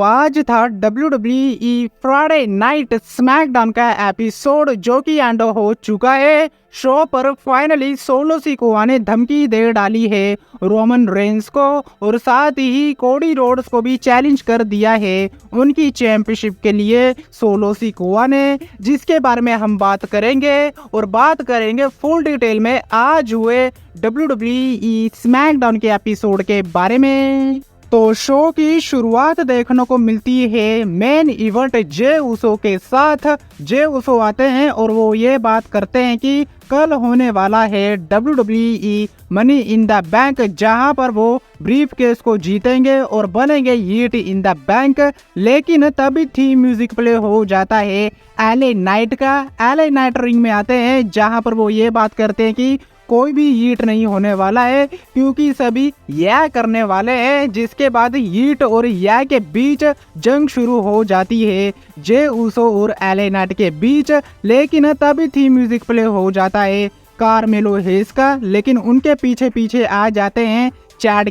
आज था WWE Friday night SmackDown का एपिसोड जो कि एंड हो चुका है। शो पर फाइनली सोलो सिकोआ ने धमकी दे डाली है रोमन रेंस को और साथ ही कोडी रोड्स को भी चैलेंज कर दिया है उनकी चैंपियनशिप के लिए सोलो सिकोआ ने, जिसके बारे में हम बात करेंगे और बात करेंगे फुल डिटेल में आज हुए WWE स्मैकडाउन के एपिसोड के बारे में। तो शो की शुरुआत देखने को मिलती है मेन इवेंट जे उसो के साथ। जे उसो आते हैं और वो ये बात करते हैं कि कल होने वाला है WWE money in the bank, जहां पर वो ब्रीफ केस को जीतेंगे और बनेंगे हीट इन द बैंक। लेकिन तभी थीम म्यूजिक प्ले हो जाता है एले नाइट का। एले नाइट रिंग में आते हैं जहां पर वो ये बात करते हैं कि कोई भी हीट नहीं होने वाला है क्योंकि सभी या करने वाले हैं, जिसके बाद हीट और या के बीच जंग शुरू हो जाती है जे उसो और एले नाइट के बीच। लेकिन तभी थीम म्यूजिक प्ले हो जाता है कार्मेलो हेस का, लेकिन उनके पीछे पीछे आ जाते हैं चैड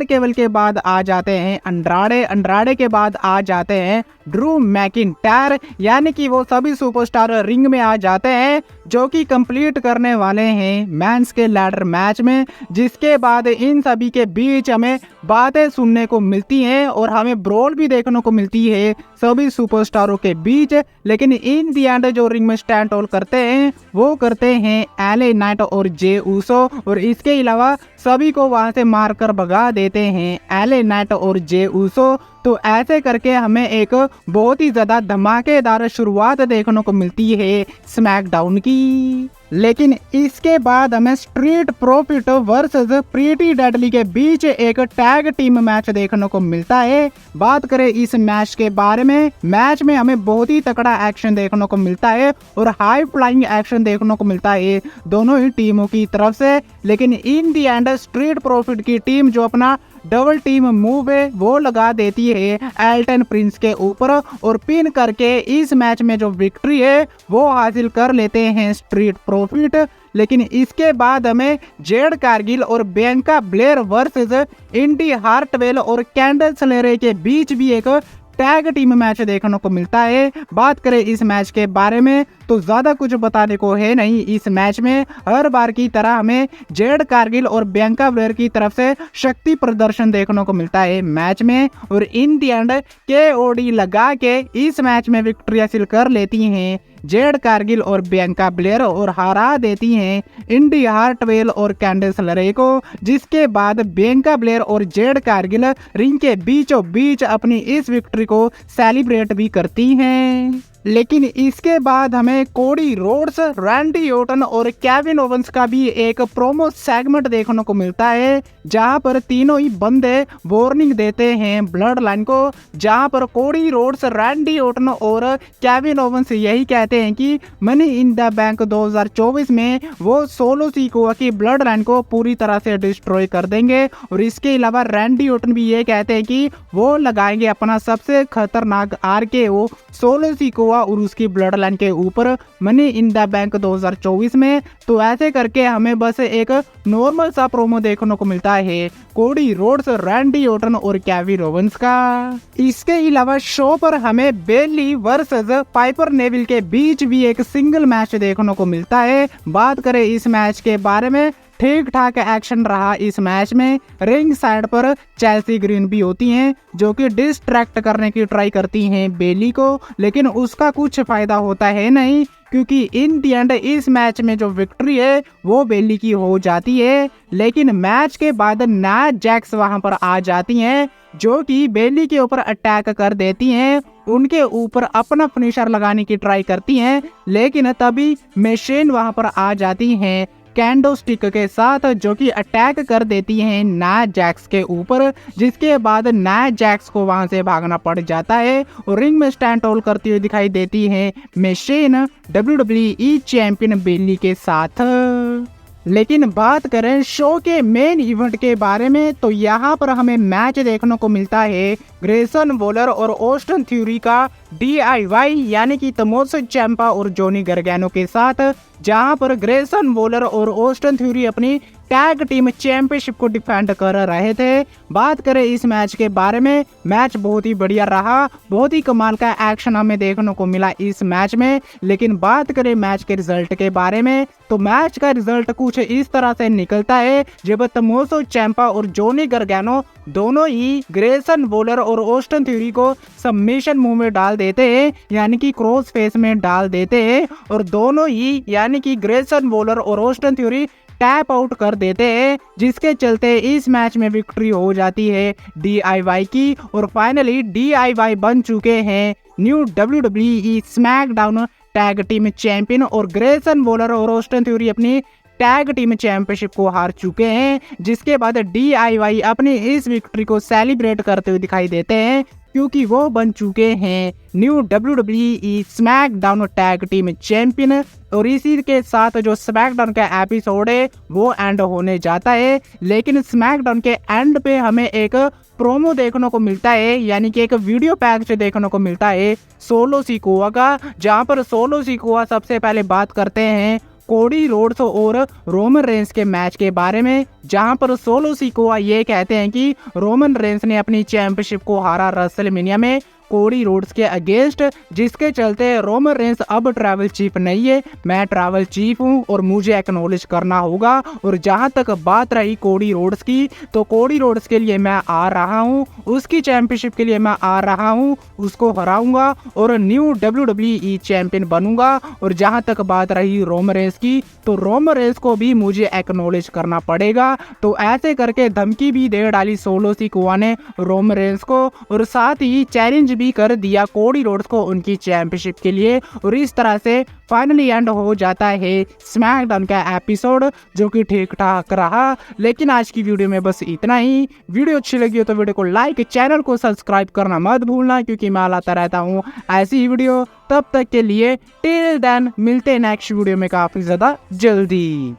केबल के बाद आ जाते हैं अंड्राडे के बाद आ जाते हैं ड्रू मैकिंटायर, यानी कि वो सभी सुपरस्टार रिंग में आ जाते हैं जो कि कंप्लीट करने वाले हैं मेंस के लैडर मैच में। जिसके बाद इन सभी के बीच हमें बातें सुनने को मिलती हैं और हमें ब्रोल भी देखने को मिलती है सभी सुपरस्टारों के बीच। लेकिन इन दी एंड जो रिंग में स्टैंड होल्ड करते हैं वो करते हैं एले नाइट और जे उसो, और इसके अलावा सभी को वहां से मारकर भगा देते हैं एले नाइट और जे उसो। तो ऐसे करके हमें एक बहुत ही ज्यादा धमाकेदार शुरुआत देखने को मिलती है स्मैकडाउन की। लेकिन इसके बाद हमें street profit versus pretty deadly के बीच एक टैग टीम मैच देखने को मिलता है। बात करें इस मैच के बारे में, मैच में हमें बहुत ही तगड़ा एक्शन देखने को मिलता है और हाई फ्लाइंग एक्शन देखने को मिलता है दोनों ही टीमों की तरफ से। लेकिन इन दी एंड स्ट्रीट प्रॉफिट की टीम जो अपना डबल टीम मूव है वो लगा देती है एल्टन प्रिंस के ऊपर और पिन करके इस मैच में जो विक्ट्री है वो हासिल कर लेते हैं स्ट्रीट प्रॉफिट। लेकिन इसके बाद हमें जेड कारगिल और बियांका ब्लेयर वर्सेस इंडी हार्टवेल और कैंडल स्लेरे के बीच भी एक टैग टीम मैच देखने को मिलता है। बात करें इस मैच के बारे में तो ज्यादा कुछ बताने को है नहीं। इस मैच में हर बार की तरह हमें जेड कारगिल और बियांका ब्लेयर की तरफ से शक्ति प्रदर्शन देखने को मिलता है मैच में, और इन दी एंड केओडी लगा के इस मैच में विक्ट्री हासिल कर लेती हैं जेड कारगिल और बियांका ब्लेयर और हरा देती हैं इंडी हार्टवेल और कैंडिस लरे को। जिसके बाद बियांका ब्लेयर और जेड कारगिल रिंग के बीचों बीच अपनी इस विक्ट्री को सेलिब्रेट भी करती हैं। लेकिन इसके बाद हमें कोडी रोड्स, रैंडी ओटन और केविन ओवेंस का भी एक प्रोमो सेगमेंट देखने को मिलता है जहां पर तीनों ही बंदे वार्निंग देते हैं ब्लड लाइन को। जहां पर कोडी रोड्स, रैंडी ओटन और केविन ओवेंस यही कहते हैं कि मनी इन द बैंक 2024 में वो सोलो सिकोआ की ब्लड लाइन को पूरी तरह से डिस्ट्रॉय कर देंगे। और इसके अलावा रैंडी ओटन भी ये कहते हैं कि वो लगाएंगे अपना सबसे खतरनाक RKO सोलो सिकोआ और उसकी ब्लड लाइन के ऊपर मनी इन द बैंक 2024 में। तो ऐसे करके हमें बस एक नॉर्मल सा प्रोमो देखने को मिलता है कोडी रोड्स, रैंडी ओटन और केविन ओवेंस का। इसके अलावा शो पर हमें बेली वर्सेस पाइपर नेविल के बीच भी एक सिंगल मैच देखने को मिलता है। बात करें इस मैच के बारे में, ठीक ठाक एक्शन रहा इस मैच में। रिंग साइड पर चेल्सी ग्रीन भी होती हैं जो कि डिस्ट्रैक्ट करने की ट्राई करती हैं बेली को, लेकिन उसका कुछ फायदा होता है नहीं क्योंकि इन दी एंड इस मैच में जो विक्ट्री है वो बेली की हो जाती है। लेकिन मैच के बाद नाया जैक्स वहां पर आ जाती हैं जो कि बेली के ऊपर अटैक कर देती हैं, उनके ऊपर अपना फिनिशर लगाने की ट्राई करती हैं। लेकिन तभी मशीन वहां पर आ जाती हैं कैंडो स्टिक के साथ जो कि अटैक कर देती हैं नाया जैक्स के ऊपर। जिसके बाद नाया जैक्स को वहां से भागना पड़ जाता है और रिंग में स्टैंड होल्ड करती हुई दिखाई देती हैं मशीन WWE चैंपियन बेली के साथ। लेकिन बात करें शो के मेन इवेंट के बारे में तो यहाँ पर हमें मैच देखने को मिलता है ग्रेसन वॉलर और ऑस्टिन थ्यूरी का DIY यानी कि तमोस चैंपा और जोनी गर्गैनो के साथ, जहां पर ग्रेसन वॉलर और ऑस्टिन थ्यूरी अपनी टैग टीम चैंपियनशिप को डिफेंड कर रहे थे। बात करें इस मैच के बारे में, मैच बहुत ही बढ़िया रहा, बहुत ही कमाल का एक्शन हमें देखने को मिला इस मैच में। लेकिन बात करें मैच के रिजल्ट के बारे में, तो मैच का रिजल्ट कुछ इस तरह से निकलता है जब तमोसो चैंपा और जोनी गार्गानो दोनों ही ग्रेसन वॉलर और ऑस्टिन थ्योरी को सबमिशन मूव में डाल देते हैं, यानी कि क्रॉस फेस में डाल देते हैं, और दोनों ही यानी कि ग्रेसन वॉलर और ऑस्टिन थ्योरी टैप आउट कर देते हैं, जिसके चलते इस मैच में विक्ट्री हो जाती है DIY की। और फाइनली DIY बन चुके हैं new WWE SmackDown tag team champion, और ग्रेसन वॉलर और ऑस्टिन थ्योरी अपनी टैग टीम चैंपियनशिप को हार चुके हैं। जिसके बाद DIY अपनी इस विक्ट्री को सेलिब्रेट करते हुए दिखाई देते हैं, क्योंकि वो बन चुके हैं new WWE SmackDown tag team champion. और इसी के साथ जो स्मैकडाउन का एपिसोड है वो एंड होने जाता है। लेकिन स्मैकडाउन के एंड पे हमें एक प्रोमो देखने को मिलता है, यानी कि एक वीडियो पैकेज देखने को मिलता है सोलो सिकोआ का, जहां पर सोलो सिकोआ सबसे पहले बात करते हैं कोडी रोड्स और रोमन रेंस के मैच के बारे में, जहां पर सोलो सिकोआ ये कहते हैं कि रोमन रेंस ने अपनी चैंपियनशिप को हारा रेसलमेनिया में कोडी रोड्स के अगेंस्ट, जिसके चलते रोमन रेंस अब ट्रैवल चीफ नहीं है, मैं ट्रैवल चीफ हूं और मुझे एक्नॉलेज करना होगा। और जहां तक बात रही कोडी रोड्स की, तो कोडी रोड्स के लिए मैं आ रहा हूं, उसकी चैंपियनशिप के लिए मैं आ रहा हूं, उसको हराऊंगा और न्यू WWE चैंपियन बनूंगा। और जहां तक बात रही रोमन रेंस की, तो रोमन रेंस को भी मुझे एक्नॉलेज करना पड़ेगा। तो ऐसे करके धमकी भी दे डाली सोलो सिकोआ ने रोमन रेंस को, और साथ ही चैलेंज भी कर दिया कोडी रोड्स को उनकी चैंपियनशिप के लिए। और इस तरह से फाइनली एंड हो जाता है स्मैकडाउन का एपिसोड, जो कि ठीक ठाक रहा। लेकिन आज की वीडियो में बस इतना ही। वीडियो अच्छी लगी हो तो वीडियो को लाइक, चैनल को सब्सक्राइब करना मत भूलना, क्योंकि मैं लाता रहता हूँ ऐसी ही वीडियो। तब तक के लिए टिल देन मिलते हैं नेक्स्ट वीडियो में काफी ज्यादा जल्दी।